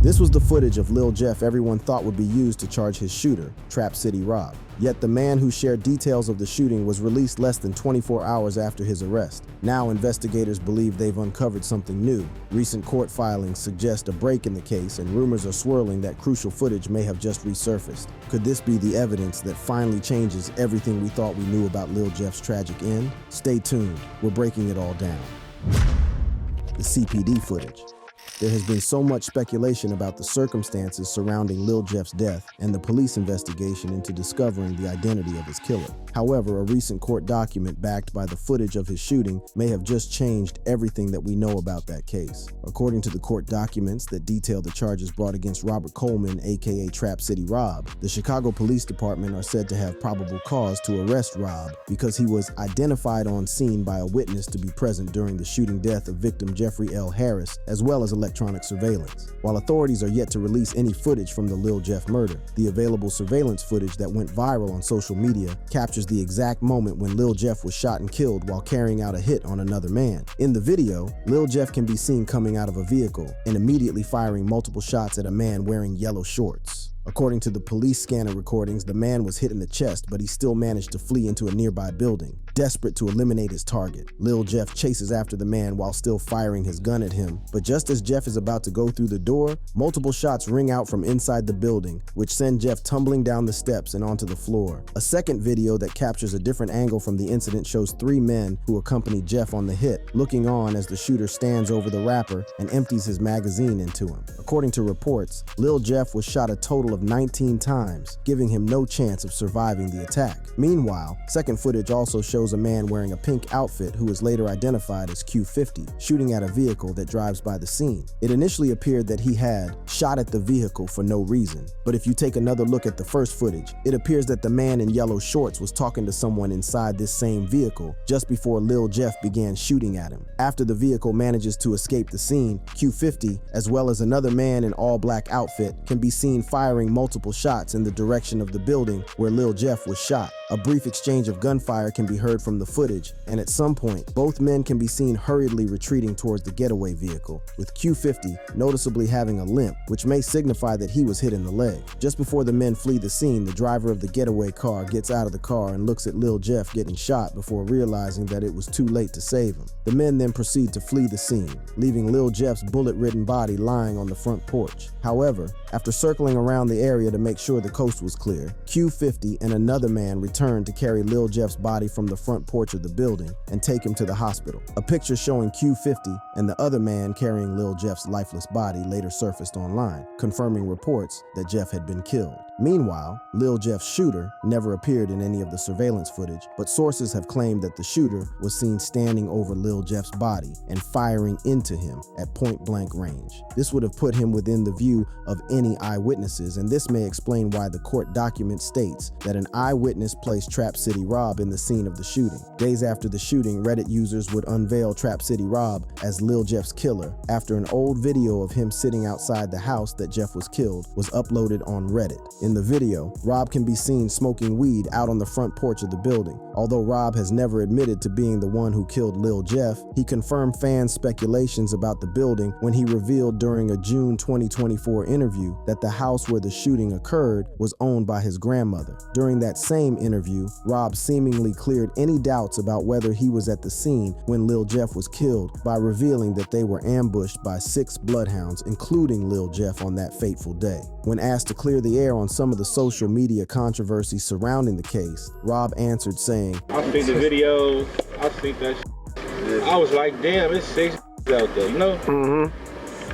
This was the footage of Lil Jeff everyone thought would be used to charge his shooter, Trap City Rob. Yet the man who shared details of the shooting was released less than 24 hours after his arrest. Now investigators believe they've uncovered something new. Recent court filings suggest a break in the case, and rumors are swirling that crucial footage may have just resurfaced. Could this be the evidence that finally changes everything we thought we knew about Lil Jeff's tragic end? Stay tuned, we're breaking it all down. The CPD footage. There has been so much speculation about the circumstances surrounding Lil Jeff's death and the police investigation into discovering the identity of his killer. However, a recent court document backed by the footage of his shooting may have just changed everything that we know about that case. According to the court documents that detail the charges brought against Robert Coleman, aka Trap City Rob, the Chicago Police Department are said to have probable cause to arrest Rob because he was identified on scene by a witness to be present during the shooting death of victim Jeffrey L. Harris, as well as electronic surveillance. While authorities are yet to release any footage from the Lil Jeff murder, the available surveillance footage that went viral on social media captures the exact moment when Lil Jeff was shot and killed while carrying out a hit on another man. In the video, Lil Jeff can be seen coming out of a vehicle and immediately firing multiple shots at a man wearing yellow shorts. According to the police scanner recordings, the man was hit in the chest, but he still managed to flee into a nearby building. Desperate to eliminate his target, Lil Jeff chases after the man while still firing his gun at him. But just as Jeff is about to go through the door, multiple shots ring out from inside the building, which send Jeff tumbling down the steps and onto the floor. A second video that captures a different angle from the incident shows three men who accompany Jeff on the hit, looking on as the shooter stands over the rapper and empties his magazine into him. According to reports, Lil Jeff was shot a total of 19 times, giving him no chance of surviving the attack. Meanwhile, second footage also shows a man wearing a pink outfit who is later identified as Q50, shooting at a vehicle that drives by the scene. It initially appeared that he had shot at the vehicle for no reason, but if you take another look at the first footage, it appears that the man in yellow shorts was talking to someone inside this same vehicle just before Lil Jeff began shooting at him. After the vehicle manages to escape the scene, Q50, as well as another man in all-black outfit, can be seen firing multiple shots in the direction of the building where Lil Jeff was shot. A brief exchange of gunfire can be heard from the footage, and at some point, both men can be seen hurriedly retreating towards the getaway vehicle, with Q50 noticeably having a limp, which may signify that he was hit in the leg. Just before the men flee the scene, the driver of the getaway car gets out of the car and looks at Lil Jeff getting shot before realizing that it was too late to save him. The men then proceed to flee the scene, leaving Lil Jeff's bullet-ridden body lying on the front porch. However, after circling around the area to make sure the coast was clear, Q50 and another man returned to carry Lil Jeff's body from the front porch of the building and take him to the hospital. A picture showing Q50 and the other man carrying Lil Jeff's lifeless body later surfaced online, confirming reports that Jeff had been killed. Meanwhile, Lil Jeff's shooter never appeared in any of the surveillance footage, but sources have claimed that the shooter was seen standing over Lil Jeff's body and firing into him at point-blank range. This would have put him within the view of any eyewitnesses, and this may explain why the court document states that an eyewitness placed Trap City Rob in the scene of the shooting. Days after the shooting, Reddit users would unveil Trap City Rob as Lil Jeff's killer after an old video of him sitting outside the house that Jeff was killed was uploaded on Reddit. In the video, Rob can be seen smoking weed out on the front porch of the building. Although Rob has never admitted to being the one who killed Lil Jeff, he confirmed fans' speculations about the building when he revealed during a June 2024 interview that the house where the shooting occurred was owned by his grandmother. During that same interview, Rob seemingly cleared any doubts about whether he was at the scene when Lil Jeff was killed by revealing that they were ambushed by 6 bloodhounds, including Lil Jeff, on that fateful day. When asked to clear the air on some of the social media controversy surrounding the case, Rob answered saying, I see the video, I see that shit. I was like, damn, it's 6 out there, you know?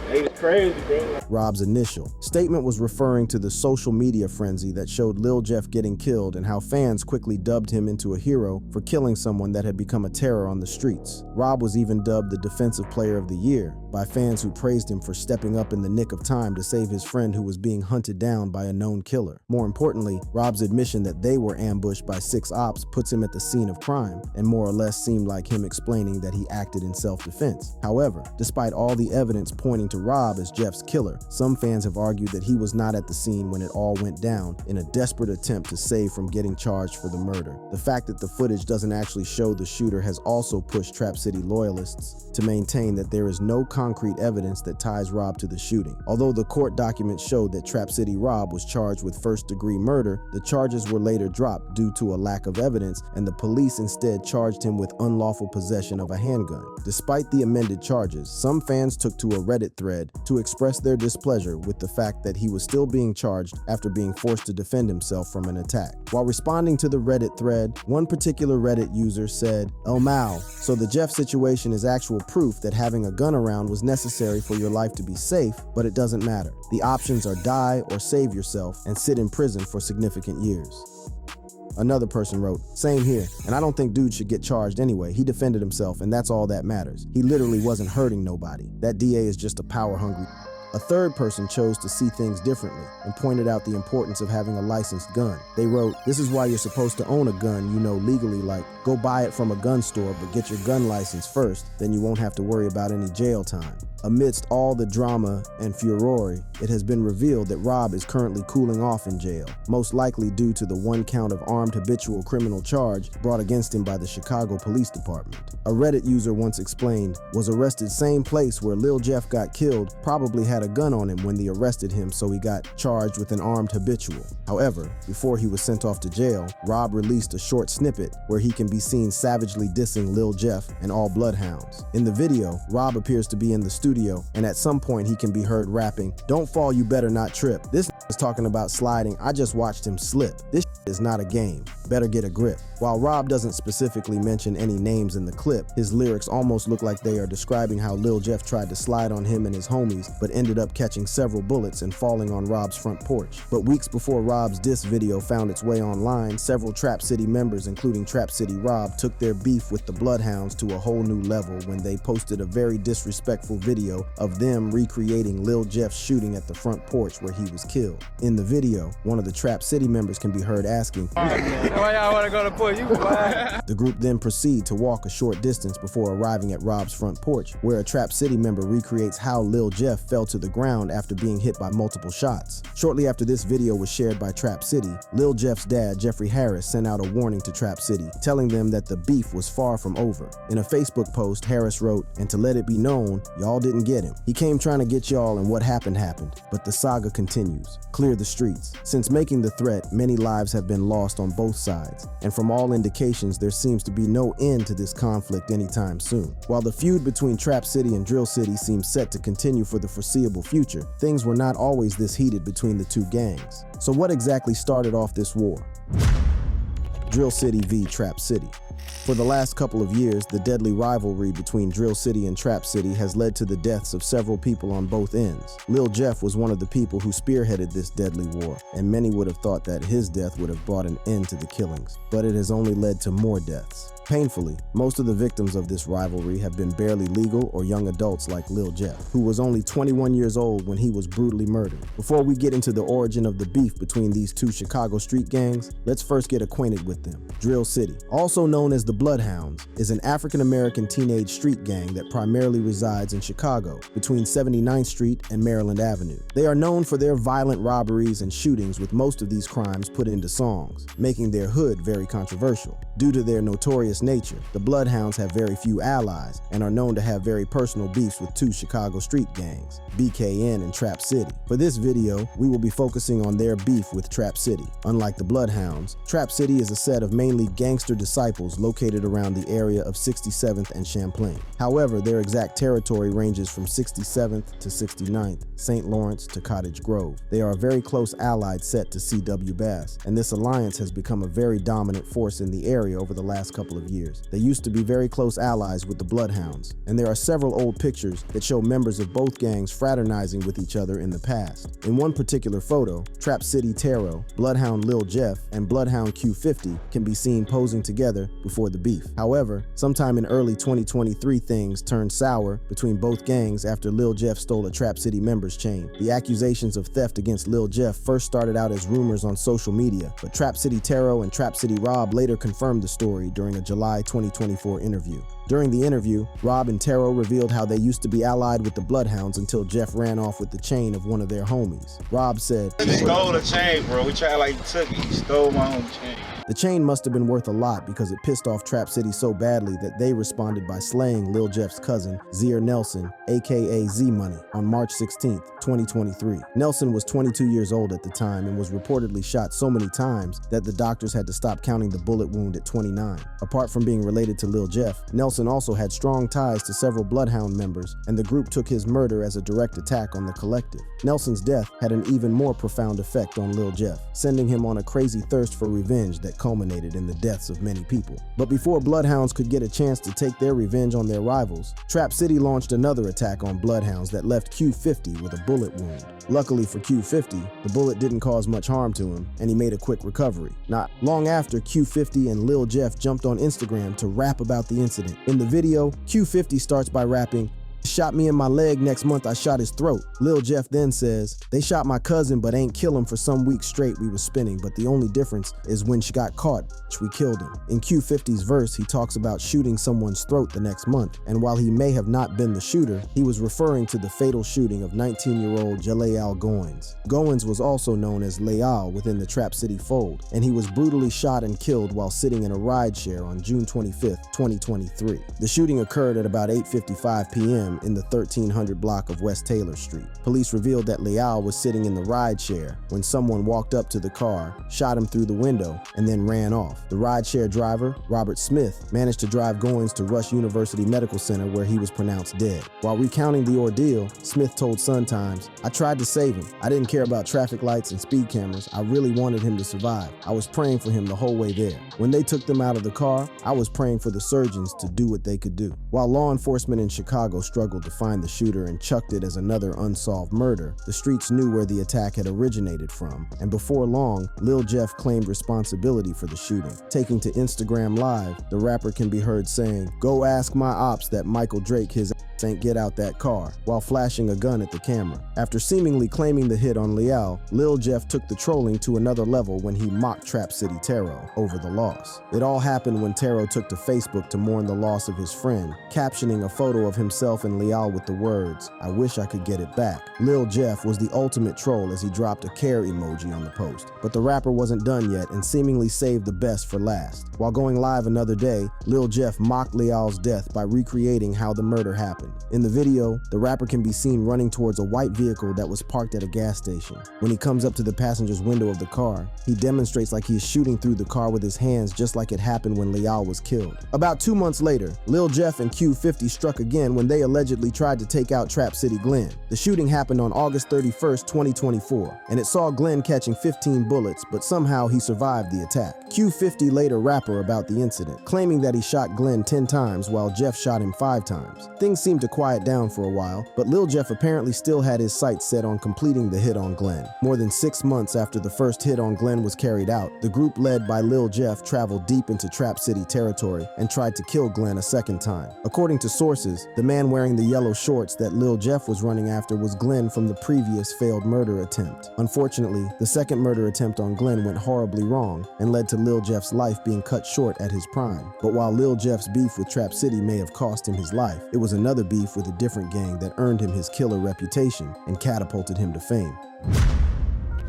It's crazy, bro. Rob's initial statement was referring to the social media frenzy that showed Lil Jeff getting killed and how fans quickly dubbed him into a hero for killing someone that had become a terror on the streets. Rob was even dubbed the Defensive Player of the Year by fans who praised him for stepping up in the nick of time to save his friend who was being hunted down by a known killer. More importantly, Rob's admission that they were ambushed by 6 ops puts him at the scene of crime and more or less seemed like him explaining that he acted in self-defense. However, despite all the evidence pointing to Rob as Jeff's killer, some fans have argued that he was not at the scene when it all went down in a desperate attempt to save from getting charged for the murder. The fact that the footage doesn't actually show the shooter has also pushed Trap City loyalists to maintain that there is no concrete evidence that ties Rob to the shooting. Although the court documents showed that Trap City Rob was charged with first-degree murder, the charges were later dropped due to a lack of evidence, and the police instead charged him with unlawful possession of a handgun. Despite the amended charges, some fans took to a Reddit thread to express their displeasure with the fact that he was still being charged after being forced to defend himself from an attack. While responding to the Reddit thread, one particular Reddit user said, "Oh Mal, so the Jeff situation is actual proof that having a gun around was necessary for your life to be safe, but it doesn't matter. The options are die or save yourself and sit in prison for significant years." Another person wrote, "Same here, and I don't think dude should get charged anyway. He defended himself, and that's all that matters. He literally wasn't hurting nobody. That DA is just a power-hungry." A third person chose to see things differently and pointed out the importance of having a licensed gun. They wrote, "This is why you're supposed to own a gun, legally, like go buy it from a gun store, but get your gun license first, then you won't have to worry about any jail time." Amidst all the drama and furore, it has been revealed that Rob is currently cooling off in jail, most likely due to the one count of armed habitual criminal charge brought against him by the Chicago Police Department. A Reddit user once explained, "Was arrested same place where Lil Jeff got killed, probably had a gun on him when they arrested him, so he got charged with an armed habitual." However, before he was sent off to jail, Rob released a short snippet where he can be seen savagely dissing Lil Jeff and all Bloodhounds. In the video, Rob appears to be in the studio, and at some point he can be heard rapping, "Don't fall, you better not trip. This is talking about sliding. I just watched him slip. This is not a game. Better get a grip." While Rob doesn't specifically mention any names in the clip, his lyrics almost look like they are describing how Lil Jeff tried to slide on him and his homies, but ended up catching several bullets and falling on Rob's front porch. But weeks before Rob's diss video found its way online, several Trap City members, including Trap City Rob, took their beef with the Bloodhounds to a whole new level when they posted a very disrespectful video of them recreating Lil Jeff's shooting at the front porch where he was killed. In the video, one of the Trap City members can be heard asking, "Why y'all wanna go to push you?" The group then proceed to walk a short distance before arriving at Rob's front porch, where a Trap City member recreates how Lil Jeff fell to the ground after being hit by multiple shots. Shortly after this video was shared by Trap City, Lil Jeff's dad, Jeffrey Harris, sent out a warning to Trap City, telling them that the beef was far from over. In a Facebook post, Harris wrote, "And to let it be known, y'all didn't get him. He came trying to get y'all, and what happened happened. But the saga continues. Clear the streets." Since making the threat, many lives have been lost on both sides, and from all indications, there seems to be no end to this conflict anytime soon. While the feud between Trap City and Drill City seems set to continue for the foreseeable future, things were not always this heated between the two gangs. So what exactly started off this war? Drill City v. Trap City. For the last couple of years, the deadly rivalry between Drill City and Trap City has led to the deaths of several people on both ends. Lil Jeff was one of the people who spearheaded this deadly war, and many would have thought that his death would have brought an end to the killings, but it has only led to more deaths. Painfully, most of the victims of this rivalry have been barely legal or young adults like Lil Jeff, who was only 21 years old when he was brutally murdered. Before we get into the origin of the beef between these two Chicago street gangs, let's first get acquainted with them. Drill City, also known as the Bloodhounds, is an African-American teenage street gang that primarily resides in Chicago, between 79th Street and Maryland Avenue. They are known for their violent robberies and shootings, with most of these crimes put into songs, making their hood very controversial. Due to their notorious nature, the Bloodhounds have very few allies and are known to have very personal beefs with two Chicago street gangs, BKN and Trap City. For this video, we will be focusing on their beef with Trap City. Unlike the Bloodhounds, Trap City is a set of mainly gangster disciples located around the area of 67th and Champlain. However, their exact territory ranges from 67th to 69th, St. Lawrence to Cottage Grove. They are a very close allied set to C.W. Bass, and this alliance has become a very dominant force in the area over the last couple of years. They used to be very close allies with the Bloodhounds, and there are several old pictures that show members of both gangs fraternizing with each other in the past. In one particular photo, Trap City Taro, Bloodhound Lil Jeff, and Bloodhound Q50 can be seen posing together before the beef. However, sometime in early 2023, things turned sour between both gangs after Lil Jeff stole a Trap City members chain. The accusations of theft against Lil Jeff first started out as rumors on social media, but Trap City Taro and Trap City Rob later confirmed the story during a July 2024 interview. During the interview, Rob and Tero revealed how they used to be allied with the Bloodhounds until Jeff ran off with the chain of one of their homies. Rob said, He stole the chain, bro. We tried like he took it. He stole my own chain. the chain must have been worth a lot because it pissed off Trap City so badly that they responded by slaying Lil Jeff's cousin, Zier Nelson, aka Z-Money, on March 16, 2023. Nelson was 22 years old at the time and was reportedly shot so many times that the doctors had to stop counting the bullet wound at 29. Apart from being related to Lil Jeff, Nelson also had strong ties to several Bloodhound members, and the group took his murder as a direct attack on the collective. Nelson's death had an even more profound effect on Lil Jeff, sending him on a crazy thirst for revenge that culminated in the deaths of many people. But before Bloodhounds could get a chance to take their revenge on their rivals, Trap City launched another attack on Bloodhounds that left Q50 with a bullet wound. Luckily for Q50, the bullet didn't cause much harm to him, and he made a quick recovery. Not long after, Q50 and Lil Jeff jumped on Instagram to rap about the incident. In the video, Q50 starts by rapping, "Shot me in my leg, next month I shot his throat." Lil Jeff then says, "They shot my cousin but ain't kill him for some weeks straight we was spinning, but the only difference is when she got caught, we killed him." In Q50's verse, he talks about shooting someone's throat the next month, and while he may have not been the shooter, he was referring to the fatal shooting of 19-year-old Jalaal Goins. Goins was also known as Leal within the Trap City fold, and he was brutally shot and killed while sitting in a rideshare on June 25, 2023. The shooting occurred at about 8:55 p.m. in the 1300 block of West Taylor Street. Police revealed that Leal was sitting in the rideshare when someone walked up to the car, shot him through the window, and then ran off. The rideshare driver, Robert Smith, managed to drive Goins to Rush University Medical Center where he was pronounced dead. While recounting the ordeal, Smith told Sun Times, "I tried to save him. I didn't care about traffic lights and speed cameras. I really wanted him to survive. I was praying for him the whole way there. When they took them out of the car, I was praying for the surgeons to do what they could do." While law enforcement in Chicago struggled to find the shooter and chucked it as another unsolved murder, the streets knew where the attack had originated from, and before long, Lil Jeff claimed responsibility for the shooting. Taking to Instagram Live, the rapper can be heard saying, "Go ask my ops that Michael Drake his ass ain't get out that car," while flashing a gun at the camera. After seemingly claiming the hit on Leal, Lil Jeff took the trolling to another level when he mocked Trap City Tero over the loss. It all happened when Tero took to Facebook to mourn the loss of his friend, captioning a photo of himself and Leal with the words, "I wish I could get it back." Lil Jeff was the ultimate troll as he dropped a care emoji on the post. But the rapper wasn't done yet and seemingly saved the best for last. While going live another day, Lil Jeff mocked Leal's death by recreating how the murder happened. In the video, the rapper can be seen running towards a white vehicle that was parked at a gas station. When he comes up to the passenger's window of the car, he demonstrates like he is shooting through the car with his hands just like it happened when Leal was killed. About 2 months later, Lil Jeff and Q50 struck again when they allegedly tried to take out Trap City Glenn. The shooting happened on August 31st, 2024, and it saw Glenn catching 15 bullets, but somehow he survived the attack. Q50 later rapper about the incident, claiming that he shot Glenn 10 times while Jeff shot him 5 times. Things seemed to quiet down for a while, but Lil Jeff apparently still had his sights set on completing the hit on Glenn. More than 6 months after the first hit on Glenn was carried out, the group led by Lil Jeff traveled deep into Trap City territory and tried to kill Glenn a second time. According to sources, the man wearing the yellow shorts that Lil Jeff was running after was Glenn from the previous failed murder attempt. Unfortunately, the second murder attempt on Glenn went horribly wrong and led to Lil Jeff's life being cut short at his prime. But while Lil Jeff's beef with Trap City may have cost him his life, it was another beef with a different gang that earned him his killer reputation and catapulted him to fame.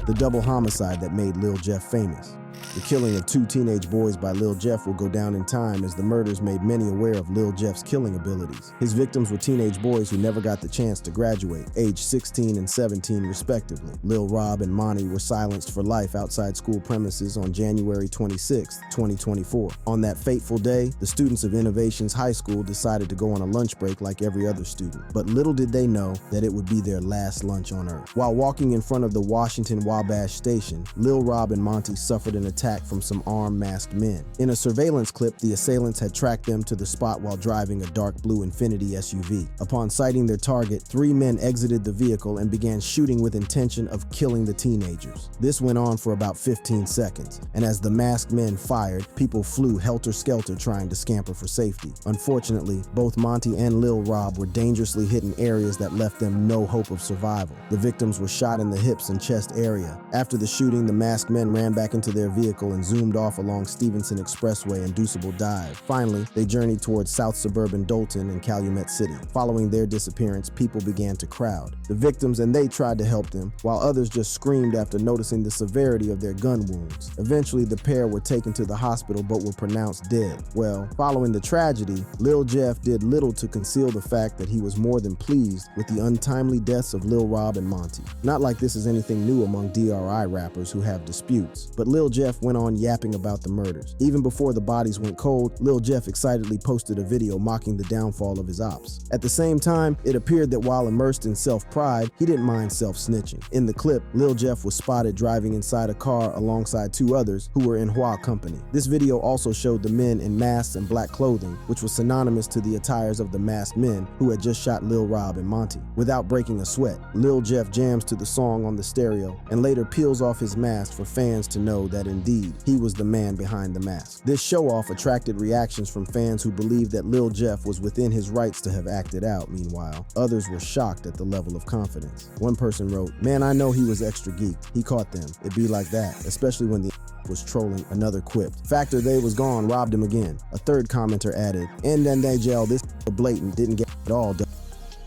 The double homicide that made Lil Jeff famous. The killing of 2 teenage boys by Lil Jeff will go down in time as the murders made many aware of Lil Jeff's killing abilities. His victims were teenage boys who never got the chance to graduate, aged 16 and 17 respectively. Lil Rob and Monty were silenced for life outside school premises on January 26, 2024. On that fateful day, the students of Innovations High School decided to go on a lunch break like every other student. But little did they know that it would be their last lunch on Earth. While walking in front of the Washington Wabash station, Lil Rob and Monty suffered an attack from some armed masked men. In a surveillance clip, the assailants had tracked them to the spot while driving a dark blue Infiniti SUV. Upon sighting their target, 3 men exited the vehicle and began shooting with intention of killing the teenagers. This went on for about 15 seconds, and as the masked men fired, people flew helter-skelter trying to scamper for safety. Unfortunately, both Monty and Lil Rob were dangerously hit in areas that left them no hope of survival. The victims were shot in the hips and chest area. After the shooting, the masked men ran back into their vehicle and zoomed off along Stevenson Expressway and Deuceable Dive. Finally, they journeyed towards South Suburban Dolton and Calumet City. Following their disappearance, people began to crowd. The victims and they tried to help them, while others just screamed after noticing the severity of their gun wounds. Eventually, the pair were taken to the hospital but were pronounced dead. Well, following the tragedy, Lil Jeff did little to conceal the fact that he was more than pleased with the untimely deaths of Lil Rob and Monty. Not like this is anything new among DRI rappers who have disputes, but Lil Jeff went on yapping about the murders. Even before the bodies went cold, Lil Jeff excitedly posted a video mocking the downfall of his ops. At the same time, it appeared that while immersed in self-pride, he didn't mind self-snitching. In the clip, Lil Jeff was spotted driving inside a car alongside two others who were in Hua company. This video also showed the men in masks and black clothing, which was synonymous to the attires of the masked men who had just shot Lil Rob and Monty. Without breaking a sweat, Lil Jeff jams to the song on the stereo and later peels off his mask for fans to know that indeed he was the man behind the mask. This show-off attracted reactions from fans who believed that Lil Jeff was within his rights to have acted out. Meanwhile, others were shocked at the level of confidence. One person wrote, "Man, I know he was extra geeked. He caught them. It be like that, especially when the was trolling." Another quipped, "Factor they was gone, robbed him again." A third commenter added, "And then they jail this blatant didn't get it all done."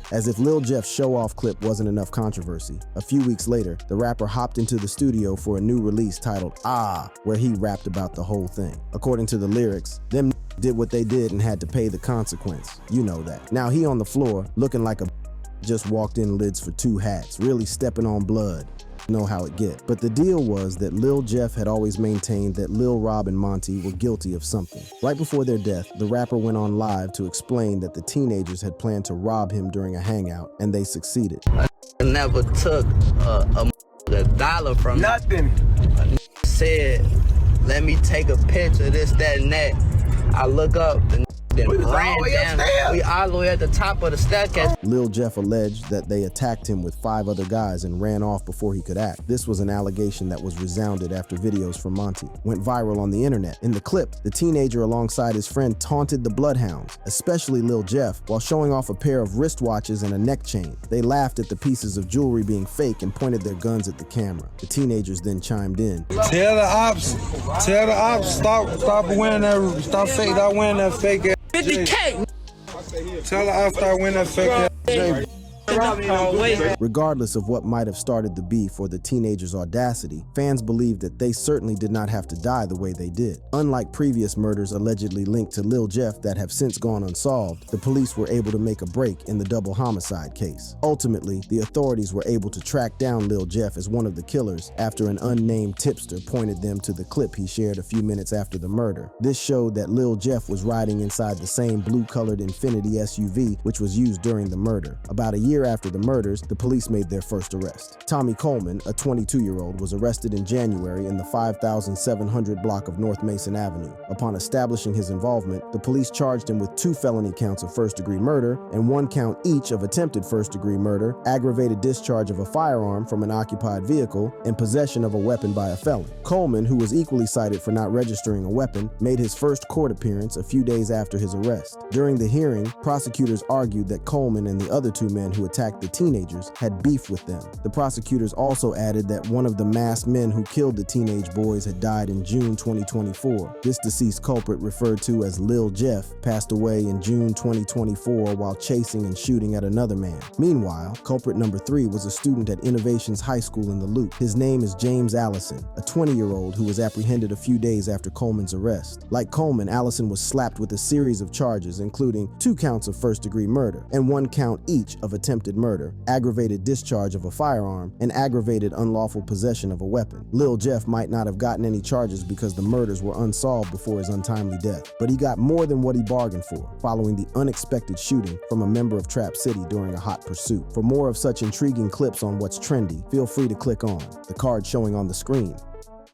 As if Lil Jeff's show-off clip wasn't enough controversy, a few weeks later, the rapper hopped into the studio for a new release titled Ah, where he rapped about the whole thing. According to the lyrics, them did what they did and had to pay the consequence. You know that. Now he on the floor, looking like a just walked in lids for two hats, really stepping on blood. Know how it get. But the deal was that Lil Jeff had always maintained that Lil Rob and Monty were guilty of something. Right before their death, the rapper went on live to explain that the teenagers had planned to rob him during a hangout, and they succeeded. I never took a dollar from nothing. Said, "Let me take a picture, this, that, and that." I look up, the then ran down. We all the way at the top of the staircase. Lil Jeff alleged that they attacked him with 5 other guys and ran off before he could act. This was an allegation that was resounded after videos from Monty went viral on the internet. In the clip, the teenager alongside his friend taunted the Bloodhounds, especially Lil Jeff, while showing off a pair of wristwatches and a neck chain. They laughed at the pieces of jewelry being fake and pointed their guns at the camera. The teenagers then chimed in. Tell the ops, stop wearing that, stop wearing that fake ass. 50K. Tell the ops start wearing that fake ass. Regardless of what might have started the beef or the teenagers' audacity, fans believed that they certainly did not have to die the way they did. Unlike previous murders allegedly linked to Lil Jeff that have since gone unsolved, the police were able to make a break in the double homicide case. Ultimately, the authorities were able to track down Lil Jeff as one of the killers after an unnamed tipster pointed them to the clip he shared a few minutes after the murder. This showed that Lil Jeff was riding inside the same blue-colored Infiniti SUV which was used during the murder. About a year after the murders, the police made their first arrest. Tommy Coleman, a 22-year-old, was arrested in January in the 5700 block of North Mason Avenue. Upon establishing his involvement, the police charged him with 2 felony counts of first-degree murder and 1 count each of attempted first-degree murder, aggravated discharge of a firearm from an occupied vehicle, and possession of a weapon by a felon. Coleman, who was equally cited for not registering a weapon, made his first court appearance a few days after his arrest. During the hearing, prosecutors argued that Coleman and the other 2 men who attacked the teenagers had beef with them. The prosecutors also added that one of the masked men who killed the teenage boys had died in June 2024. This deceased culprit, referred to as Lil Jeff, passed away in June 2024 while chasing and shooting at another man. Meanwhile, culprit number 3 was a student at Innovations High School in the Loop. His name is James Allison, a 20-year-old who was apprehended a few days after Coleman's arrest. Like Coleman, Allison was slapped with a series of charges, including 2 counts of first-degree murder and 1 count each of attempted murder, aggravated discharge of a firearm, and aggravated unlawful possession of a weapon. Lil Jeff might not have gotten any charges because the murders were unsolved before his untimely death, but he got more than what he bargained for, following the unexpected shooting from a member of Trap City during a hot pursuit. For more of such intriguing clips on what's trendy, feel free to click on the card showing on the screen.